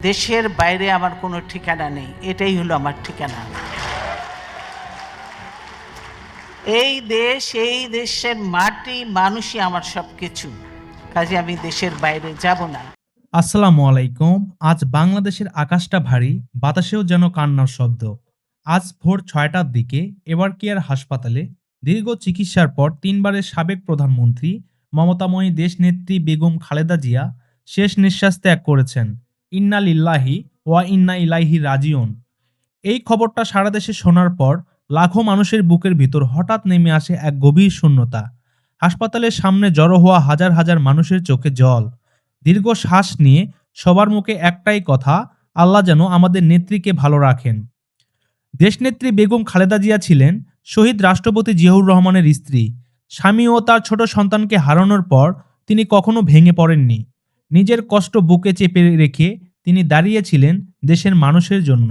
দেশের বাইরে আমার কোনো ঠিকানা নেই, এটাই হলো আমার ঠিকানা। এই দেশ, এই দেশের মাটি, মানুষই আমার সবকিছু। কাজে আমি দেশের বাইরে যাব না। আসসালামু আলাইকুম। আজ বাংলাদেশের আকাশটা ভারী, বাতাসেও যেন কান্নার শব্দ। আজ ভোর ৬টার দিকে এবার কেয়ার হাসপাতালে দীর্ঘ চিকিৎসার পর ৩বারের সাবেক প্রধানমন্ত্রী মমতাময়ী দেশনেত্রী বেগম খালেদা জিয়া শেষ নিঃশ্বাস ত্যাগ করেছেন। ইন্না লিল্লাহি ওয়া ইন্না ইলাইহি রাজিউন। এই খবরটা সারা দেশে শোনার পর লাখো মানুষের বুকের ভিতর হঠাৎ নেমে আসে এক গভীর শূন্যতা। হাসপাতালের সামনে জড়ো হওয়া হাজার হাজার মানুষের চোখে জল। দীর্ঘ শ্বাস নিয়ে সবার মুখে একটাই কথা, আল্লাহ যেন আমাদের নেত্রীকে ভালো রাখেন। দেশনেত্রী বেগম খালেদা জিয়া ছিলেন শহীদ রাষ্ট্রপতি জিয়াউর রহমানের স্ত্রী। স্বামী ও তার ছোট সন্তানকে হারানোর পর তিনি কখনো ভেঙে পড়েননি। নিজের কষ্ট বুকে চেপে রেখে তিনি দাঁড়িয়েছিলেন দেশের মানুষের জন্য।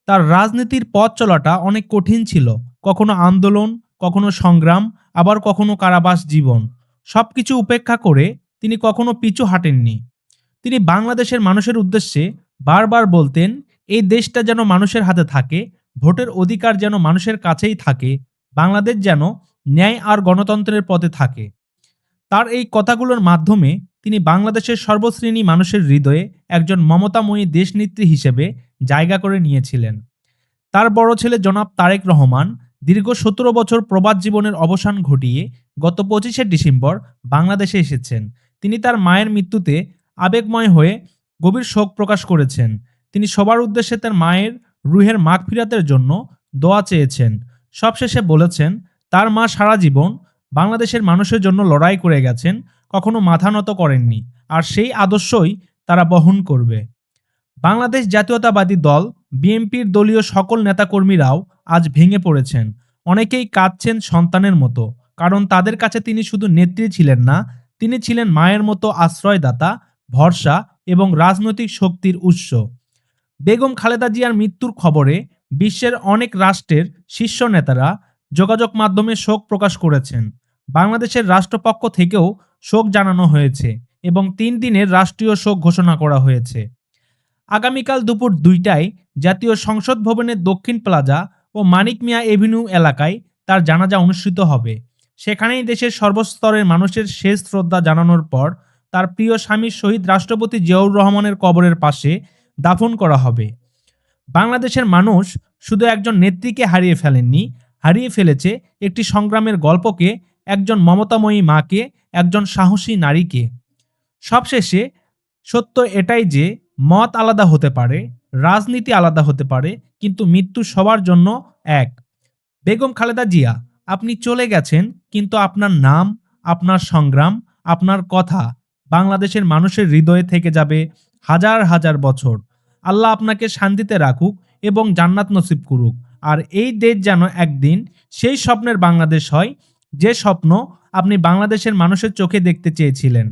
তার রাজনীতির পথ চলাটা অনেক কঠিন ছিল। কখনো আন্দোলন, কখনো সংগ্রাম, আবার কখনো কারাবাস জীবন। সবকিছু উপেক্ষা করে তিনি কখনো পিছু হাঁটেননি। তিনি বাংলাদেশের মানুষের উদ্দেশ্যে বারবার বলতেন, এই দেশটা যেন মানুষের হাতে থাকে, ভোটের অধিকার যেন মানুষের কাছেই থাকে, বাংলাদেশ যেন ন্যায় আর গণতন্ত্রের পথে থাকে। তার এই কথাগুলোর মাধ্যমে তিনি বাংলাদেশের সর্বশ্রেণী মানুষের হৃদয়ে একজন মমতাময়ী দেশনেত্রী হিসেবে জায়গা করে নিয়েছিলেন। তার বড় ছেলে জনাব তারেক রহমান দীর্ঘ ১৭ বছর প্রবাস জীবনের অবসান ঘটিয়ে গত ২৫শে ডিসেম্বর বাংলাদেশে এসেছেন। তিনি তার মায়ের মৃত্যুতে আবেগময় হয়ে গভীর শোক প্রকাশ করেছেন। তিনি সবার উদ্দেশ্যে তার মায়ের রুহের মাগফিরাতের জন্য দোয়া চেয়েছেন। সবশেষে বলেছেন, তার মা সারা জীবন বাংলাদেশের মানুষের জন্য লড়াই করে গেছেন, কখনো মাথা নত করেননি, আর সেই আদর্শই তারা বহন করবে। বাংলাদেশ জাতীয়তাবাদী দল বিএনপির দলীয় সকল নেতাকর্মীরাও আজ ভেঙে পড়েছেন। অনেকেই কাঁদছেন সন্তানের মতো, কারণ তাদের কাছে তিনি শুধু নেত্রী ছিলেন না, তিনি ছিলেন মায়ের মতো আশ্রয়দাতা, ভরসা এবং রাজনৈতিক শক্তির উৎস। বেগম খালেদা জিয়ার মৃত্যুর খবরে বিশ্বের অনেক রাষ্ট্রের শীর্ষ নেতারা যোগাযোগ মাধ্যমে শোক প্রকাশ করেছেন। বাংলাদেশের রাষ্ট্রপক্ষ থেকেও শোক জানানো হয়েছে এবং ৩ দিনের রাষ্ট্রীয় শোক ঘোষণা করা হয়েছে। আগামীকাল দুপুর ২টায় জাতীয় সংসদ ভবনের দক্ষিণ প্লাজা ও মানিক মিয়া এভিনিউ এলাকায় তার জানাজা অনুষ্ঠিত হবে। সেখানেই দেশের সর্বস্তরের মানুষের শেষ শ্রদ্ধা জানানোর পর তার প্রিয় স্বামী শহীদ রাষ্ট্রপতি জিয়াউর রহমানের কবরের পাশে দাফন করা হবে। বাংলাদেশের মানুষ শুধু একজন নেত্রীকে হারিয়ে ফেলেননি, হারিয়ে ফেলেছে একটি সংগ্রামের গল্পকে, একজন মমতাময়ী মাকে, একজন সাহসী নারীকে। সবশেষে সত্য এটাই যে মত আলাদা হতে পারে, রাজনীতি আলাদা হতে পারে, কিন্তু মৃত্যু সবার জন্য এক। বেগম খালেদা জিয়া, আপনি চলে গেছেন, কিন্তু আপনার নাম, আপনার সংগ্রাম, আপনার কথা বাংলাদেশের মানুষের হৃদয়ে থেকে যাবে হাজার হাজার বছর। আল্লাহ আপনাকে শান্তিতে রাখুক এবং জান্নাত নসিব করুক। আর এই দেশ যেন একদিন সেই স্বপ্নের বাংলাদেশ হয়, যে স্বপ্ন আপনি বাংলাদেশের মানুষের চোখে দেখতে চেয়েছিলেন।